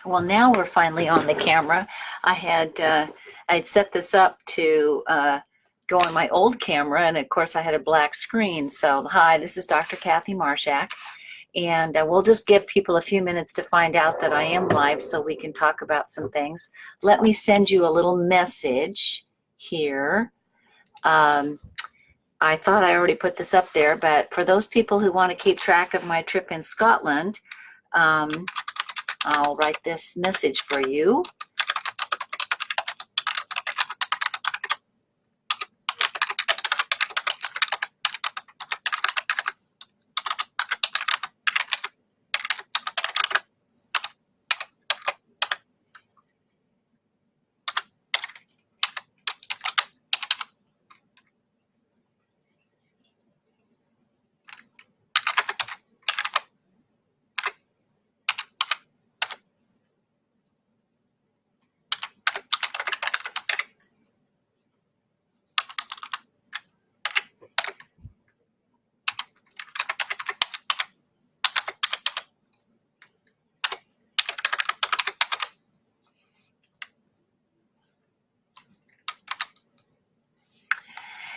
Well, now we're finally on the camera. I'd set this up to go on my old camera, and of course I had a black screen. So hi, this is Dr. Kathy Marshak, and we'll just give people a few minutes to find out that I am live so we can talk about some things. Let me send you a little message here. I thought I already put this up there, but for those people who want to keep track of my trip in Scotland, I'll write this message for you.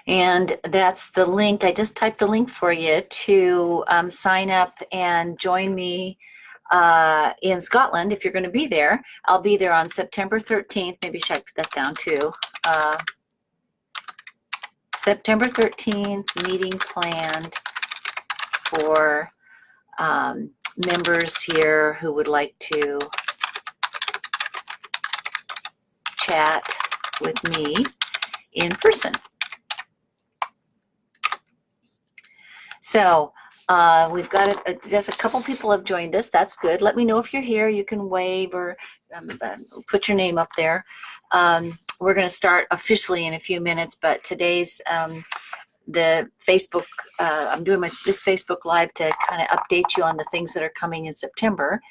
And that's the link. I just typed the link for you to sign up and join me in Scotland if you're going to be there. I'll be there on September 13th. Maybe I should put that down too. September 13th, meeting planned for members here who would like to chat with me in person. So we've got just a couple people have joined us. That's good. Let me know if you're here. You can wave or put your name up there. We're going to start officially in a few minutes, but today's the Facebook, I'm doing this Facebook Live to kind of update you on the things that are coming in September.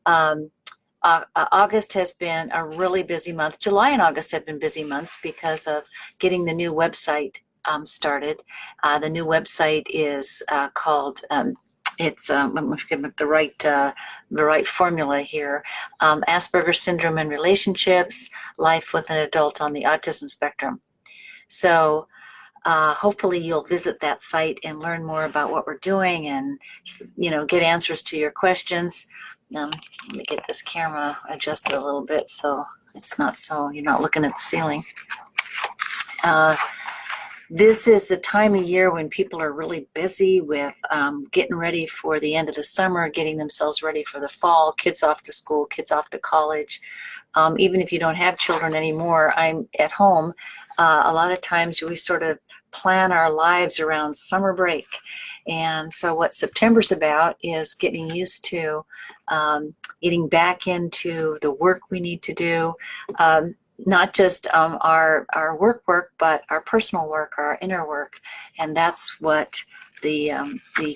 August has been a really busy month. July and August have been busy months because of getting the new website started. The new website is called, I'm going to give it the right formula here, Asperger's Syndrome and Relationships, Life with an Adult on the Autism Spectrum. So hopefully you'll visit that site and learn more about what we're doing and, get answers to your questions. Let me get this camera adjusted a little bit so it's not so you're not looking at the ceiling. This is the time of year when people are really busy with getting ready for the end of the summer, getting themselves ready for the fall, kids off to school, kids off to college. Even if you don't have children anymore, I'm at home. A lot of times we sort of plan our lives around summer break. And so what September's about is getting used to getting back into the work we need to do. Not just our work, but our personal work, our inner work, and that's what the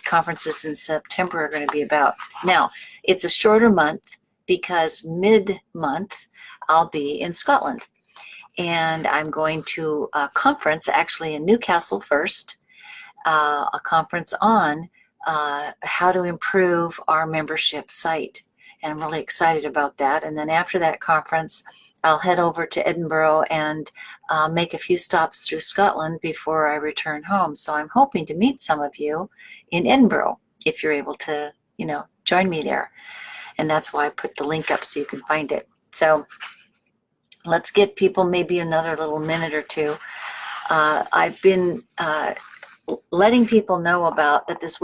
conferences in September are going to be about. Now, it's a shorter month because mid-month I'll be in Scotland, and I'm going to a conference actually in Newcastle first, a conference on how to improve our membership site, and I'm really excited about that. And then after that conference, I'll head over to Edinburgh and make a few stops through Scotland before I return home. So I'm hoping to meet some of you in Edinburgh if you're able to, join me there. And that's why I put the link up so you can find it. So let's give people maybe another little minute or two. I've been letting people know about that this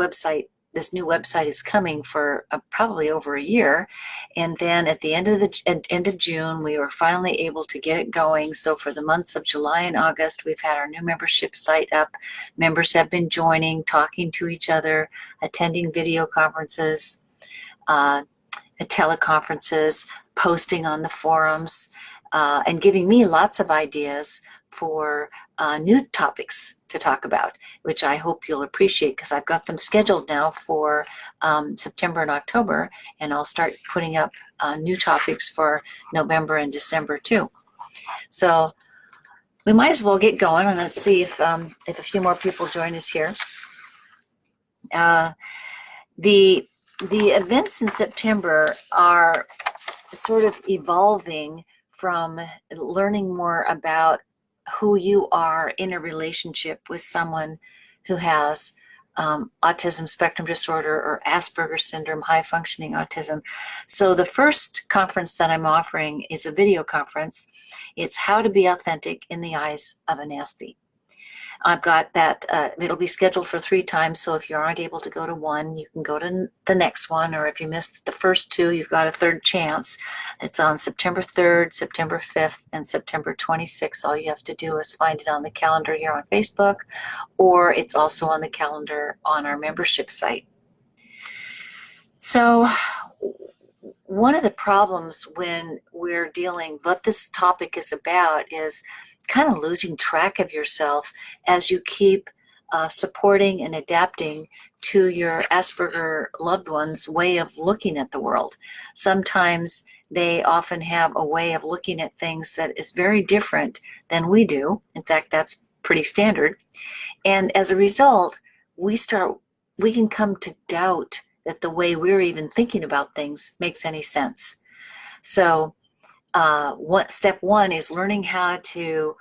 new website is coming for probably over a year, and then at the end of June we were finally able to get it going. So for the months of July and August, we've had our new membership site up. Members have been joining, talking to each other, attending video conferences, teleconferences, posting on the forums, and giving me lots of ideas for new topics to talk about, which I hope you'll appreciate because I've got them scheduled now for September and October, and I'll start putting up new topics for November and December too. So we might as well get going, and let's see if a few more people join us here. The events in September are sort of evolving from learning more about who you are in a relationship with someone who has autism spectrum disorder or Asperger's syndrome, high functioning autism. So the first conference that I'm offering is a video conference. It's how to be authentic in the eyes of an Aspie. I've got that, it'll be scheduled for 3 times, so if you aren't able to go to one, you can go to the next one, or if you missed the first 2, you've got a third chance. It's on September 3rd, September 5th, and September 26th. All you have to do is find it on the calendar here on Facebook, or it's also on the calendar on our membership site. So one of the problems when we're dealing, what this topic is about, is kind of losing track of yourself as you keep supporting and adapting to your Asperger loved one's way of looking at the world. Sometimes they often have a way of looking at things that is very different than we do. In fact, that's pretty standard. And as a result, we can come to doubt that the way we're even thinking about things makes any sense. So step 1 is learning how to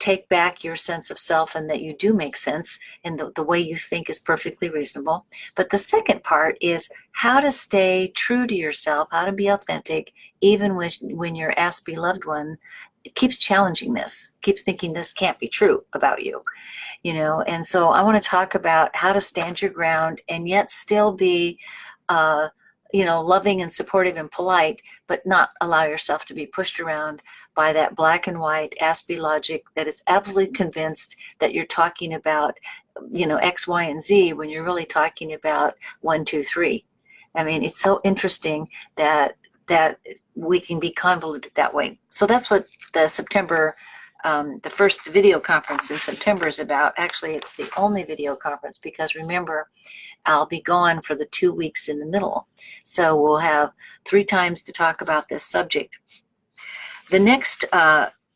take back your sense of self and that you do make sense and the way you think is perfectly reasonable. But the second part is how to stay true to yourself, how to be authentic, even when your Aspie loved one keeps challenging this, keeps thinking this can't be true about you. You know, and so I want to talk about how to stand your ground and yet still be, you know, loving and supportive and polite, but not allow yourself to be pushed around by that black and white Aspie logic that is absolutely convinced that you're talking about, you know, X, Y, and Z when you're really talking about 1, 2, 3. I mean, it's so interesting that we can be convoluted that way. So that's what the the first video conference in September is about. Actually, it's the only video conference because remember, I'll be gone for the 2 weeks in the middle. So we'll have 3 times to talk about this subject. The next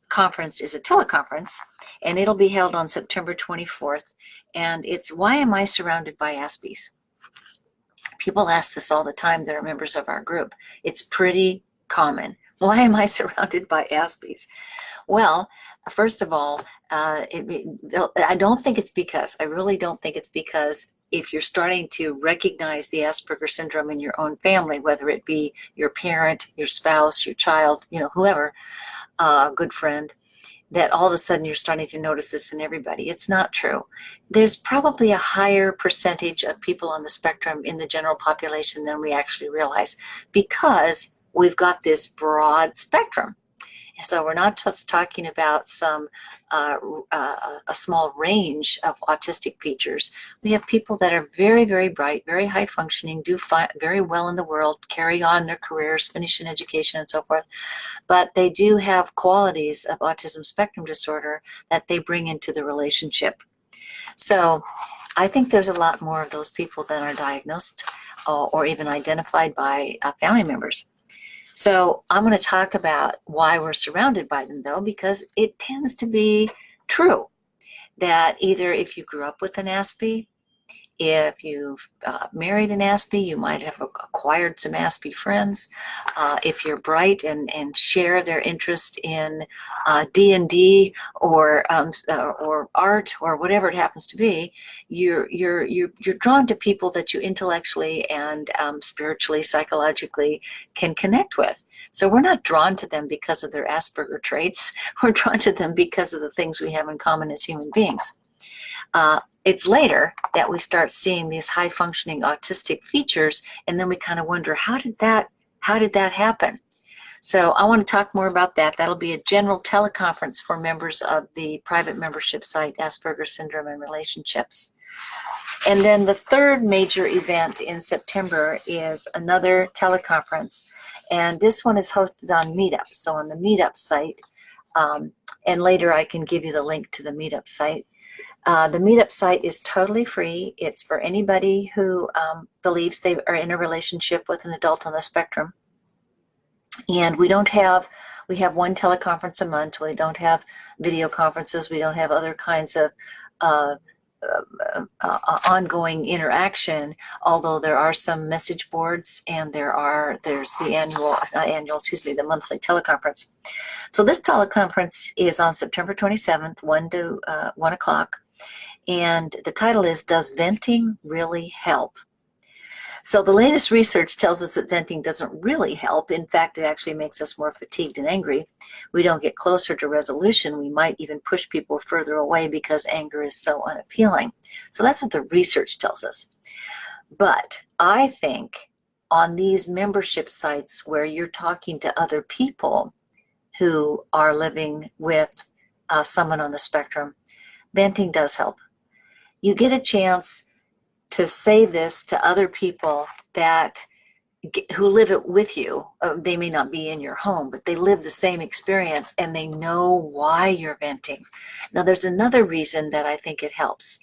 conference is a teleconference, and it'll be held on September 24th. And it's Why Am I Surrounded by Aspies? People ask this all the time that are members of our group. It's pretty common. Why am I surrounded by Aspies? Well, first of all, I don't think it's because, I really don't think it's because if you're starting to recognize the Asperger syndrome in your own family, whether it be your parent, your spouse, your child, you know, whoever, a good friend, that all of a sudden you're starting to notice this in everybody. It's not true. There's probably a higher percentage of people on the spectrum in the general population than we actually realize because we've got this broad spectrum. So we're not just talking about some a small range of autistic features. We have people that are very, very bright, very high functioning, do very well in the world, carry on their careers, finish an education and so forth. But they do have qualities of autism spectrum disorder that they bring into the relationship. So I think there's a lot more of those people that are diagnosed or even identified by family members. So I'm going to talk about why we're surrounded by them, though, because it tends to be true that either if you grew up with an Aspie, if you've married an Aspie, you might have acquired some Aspie friends. If you're bright and share their interest in D&D or art or whatever it happens to be, you're drawn to people that you intellectually and spiritually, psychologically can connect with. So we're not drawn to them because of their Asperger traits. We're drawn to them because of the things we have in common as human beings. It's later that we start seeing these high functioning autistic features, and then we kind of wonder, how did that happen? So I want to talk more about that. That'll be a general teleconference for members of the private membership site, Asperger Syndrome and Relationships. And then the third major event in September is another teleconference, and this one is hosted on MeetUp. So on the MeetUp site, and later I can give you the link to the MeetUp site. The MeetUp site is totally free. It's for anybody who believes they are in a relationship with an adult on the spectrum. And we have one teleconference a month. We don't have video conferences. We don't have other kinds of ongoing interaction, although there are some message boards and there's the the monthly teleconference. So this teleconference is on September 27th, 1 to 1 o'clock, and the title is, Does Venting Really Help? So the latest research tells us that venting doesn't really help. In fact, it actually makes us more fatigued and angry. We don't get closer to resolution. We might even push people further away because anger is so unappealing. So that's what the research tells us. But I think on these membership sites where you're talking to other people who are living with someone on the spectrum, venting does help. You get a chance to say this to other people who live it with you. They may not be in your home, but they live the same experience and they know why you're venting. Now, there's another reason that I think it helps.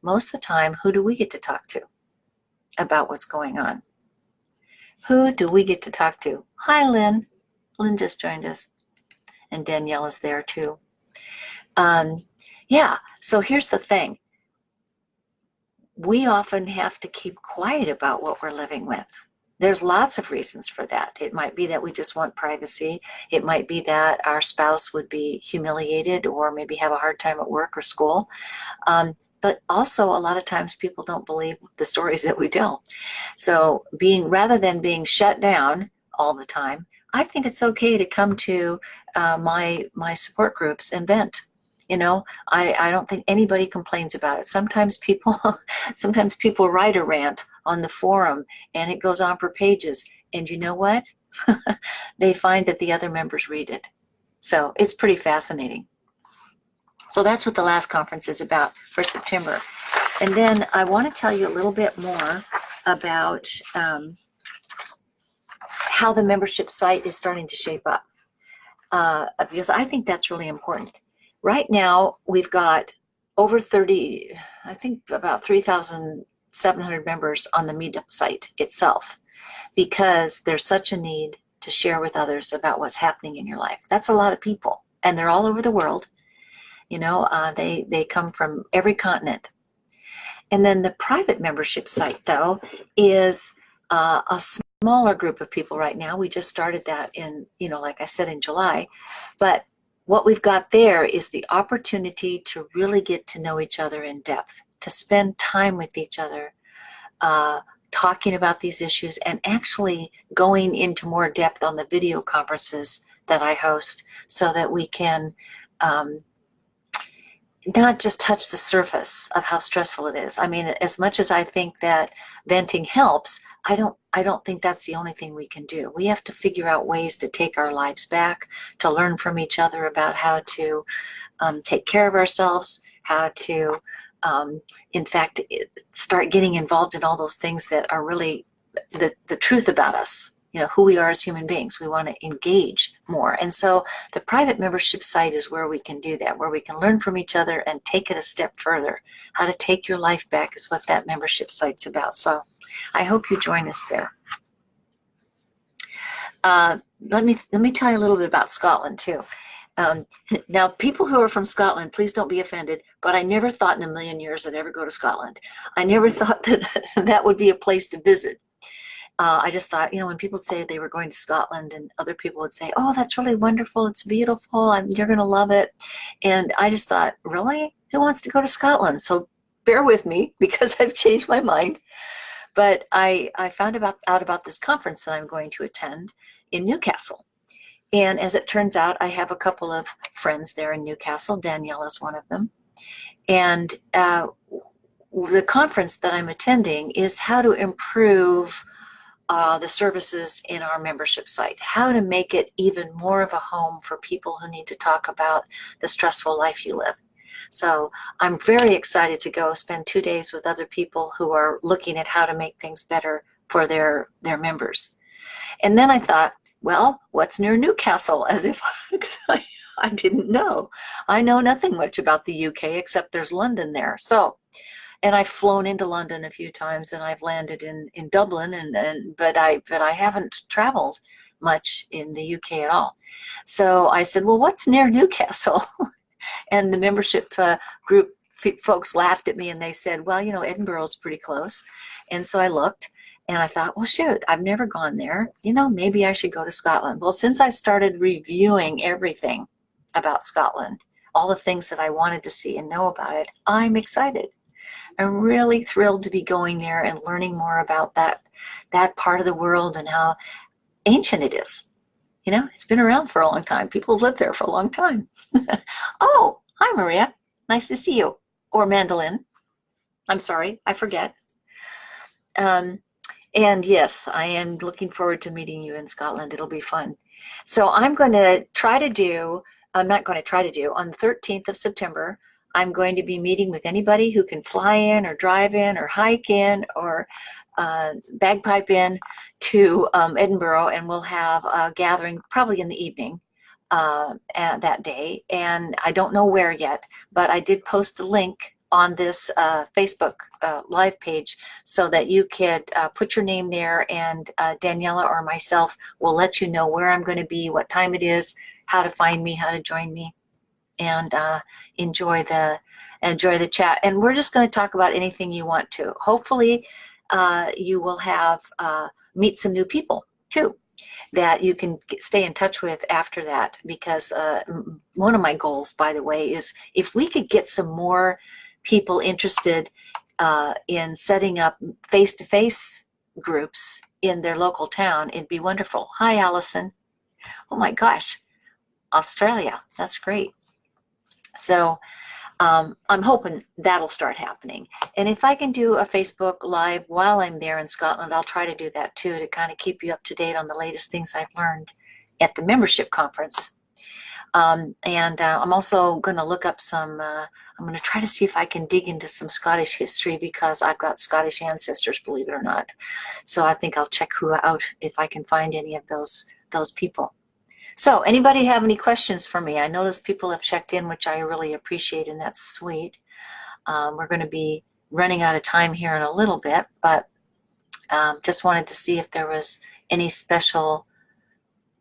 Most of the time, who do we get to talk to about what's going on? Who do we get to talk to? Hi, Lynn. Lynn just joined us. And Danielle is there too. Yeah, so here's the thing. We often have to keep quiet about what we're living with. There's lots of reasons for that. It might be that we just want privacy. It might be that our spouse would be humiliated or maybe have a hard time at work or school. But also a lot of times people don't believe the stories that we tell. So rather than being shut down all the time, I think it's okay to come to my support groups and vent. You know, I don't think anybody complains about it. Sometimes people write a rant on the forum and it goes on for pages. And you know what? They find that the other members read it. So it's pretty fascinating. So that's what the last conference is about for September. And then I want to tell you a little bit more about how the membership site is starting to shape up. Because I think that's really important. Right now, we've got over 30, I think about 3,700 members on the MeetUp site itself, because there's such a need to share with others about what's happening in your life. That's a lot of people, and they're all over the world. You know, they come from every continent. And then the private membership site, though, is a smaller group of people right now. We just started that in, like I said, in July. But what we've got there is the opportunity to really get to know each other in depth, to spend time with each other, talking about these issues, and actually going into more depth on the video conferences that I host so that we can not just touch the surface of how stressful it is. I mean, as much as I think that venting helps, I don't think that's the only thing we can do. We have to figure out ways to take our lives back, to learn from each other about how to take care of ourselves, how to, in fact, start getting involved in all those things that are really the truth about us. Who we are as human beings. We want to engage more. And so the private membership site is where we can do that, where we can learn from each other and take it a step further. How to take your life back is what that membership site's about. So I hope you join us there. Let me tell you a little bit about Scotland too. Now, people who are from Scotland, please don't be offended, but I never thought in a million years I'd ever go to Scotland. I never thought that that would be a place to visit. I just thought, when people say they were going to Scotland and other people would say, oh, that's really wonderful, it's beautiful, and you're going to love it. And I just thought, really? Who wants to go to Scotland? So bear with me because I've changed my mind. But I found out about this conference that I'm going to attend in Newcastle. And as it turns out, I have a couple of friends there in Newcastle. Danielle is one of them. And the conference that I'm attending is how to improve the services in our membership site, how to make it even more of a home for people who need to talk about the stressful life you live. So I'm very excited to go spend 2 days with other people who are looking at how to make things better for their members. And then I thought, well, what's near Newcastle? As if I didn't know. I know nothing much about the UK except there's London there. And I've flown into London a few times, and I've landed in Dublin, but I haven't traveled much in the UK at all. So I said, well, what's near Newcastle? And the membership group folks laughed at me and they said, well, Edinburgh's pretty close. And so I looked and I thought, well, shoot, I've never gone there. Maybe I should go to Scotland. Well, since I started reviewing everything about Scotland, all the things that I wanted to see and know about it, I'm excited. I'm really thrilled to be going there and learning more about that part of the world and how ancient it is. It's been around for a long time. People have lived there for a long time. Oh, hi, Maria. Nice to see you. Or Mandolin. I'm sorry, I forget. And yes, I am looking forward to meeting you in Scotland. It'll be fun. So I'm not going to try to do, on the 13th of September, I'm going to be meeting with anybody who can fly in or drive in or hike in or bagpipe in to Edinburgh, and we'll have a gathering probably in the evening that day. And I don't know where yet, but I did post a link on this Facebook live page so that you could put your name there, and Daniela or myself will let you know where I'm going to be, what time it is, how to find me, how to join me, and enjoy the chat. And we're just going to talk about anything you want to. Hopefully you will have meet some new people too that you can stay in touch with after that, because one of my goals, by the way, is if we could get some more people interested in setting up face-to-face groups in their local town, it'd be wonderful. Hi, Allison. Oh my gosh, Australia, that's great. So I'm hoping that'll start happening. And if I can do a Facebook Live while I'm there in Scotland, I'll try to do that too, to kind of keep you up to date on the latest things I've learned at the membership conference. And I'm also going to look up I'm going to try to see if I can dig into some Scottish history, because I've got Scottish ancestors, believe it or not. So I think I'll check out if I can find any of those people. So anybody have any questions for me? I notice people have checked in, which I really appreciate, and that's sweet. We're going to be running out of time here in a little bit, but just wanted to see if there was any special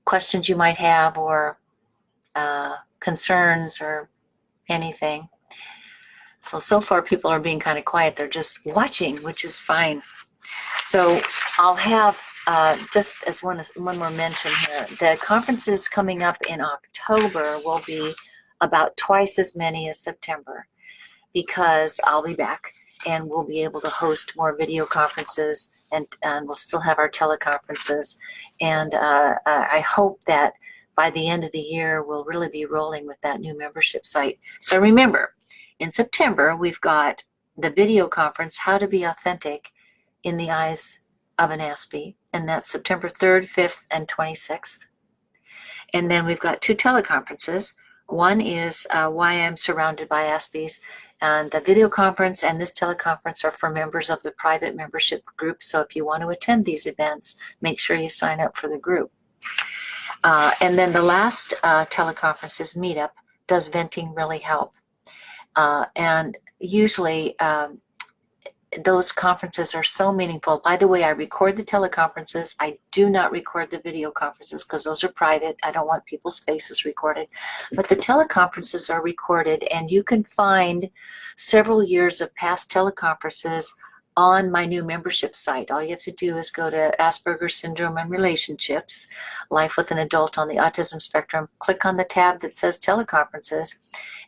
questions you might have, or concerns or anything. So far people are being kind of quiet. They're just watching, which is fine. So I'll have, just as one more mention here, the conferences coming up in October will be about twice as many as September, because I'll be back and we'll be able to host more video conferences, and we'll still have our teleconferences. And I hope that by the end of the year, we'll really be rolling with that new membership site. So remember, in September, we've got the video conference, How to Be Authentic in the Eyes of an Aspie, and that's September 3rd, 5th, and 26th. And then we've got 2 teleconferences. One is Why I'm Surrounded by Aspies, and the video conference and this teleconference are for members of the private membership group. So if you want to attend these events, make sure you sign up for the group. And then the last teleconference is MeetUp. Does venting really help? And usually those conferences are so meaningful. By the way, I record the teleconferences. I do not record the video conferences because those are private. I don't want people's faces recorded. But the teleconferences are recorded, and you can find several years of past teleconferences on my new membership site. All you have to do is go to Asperger's Syndrome and Relationships, Life with an Adult on the Autism Spectrum, click on the tab that says teleconferences,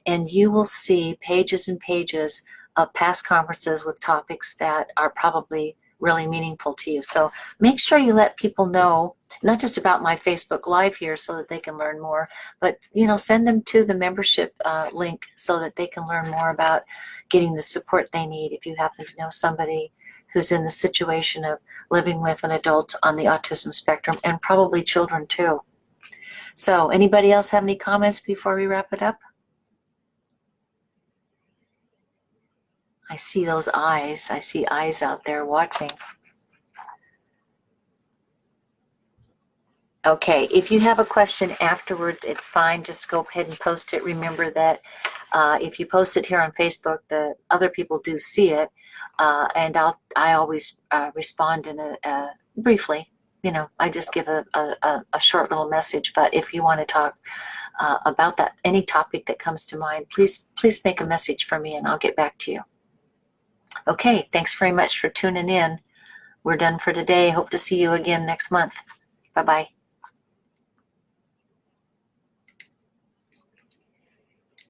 and you will see pages and pages of past conferences with topics that are probably really meaningful to you. So make sure you let people know, not just about my Facebook Live here so that they can learn more, but send them to the membership link so that they can learn more about getting the support they need if you happen to know somebody who's in the situation of living with an adult on the autism spectrum, and probably children too. So anybody else have any comments before we wrap it up? I see those eyes. I see eyes out there watching. Okay, if you have a question afterwards, it's fine. Just go ahead and post it. Remember that if you post it here on Facebook, the other people do see it, and I always respond in briefly, I just give a short little message. But if you want to talk about that, any topic that comes to mind, please make a message for me and I'll get back to you. Okay, thanks very much for tuning in. We're done for today. Hope to see you again next month. Bye-bye.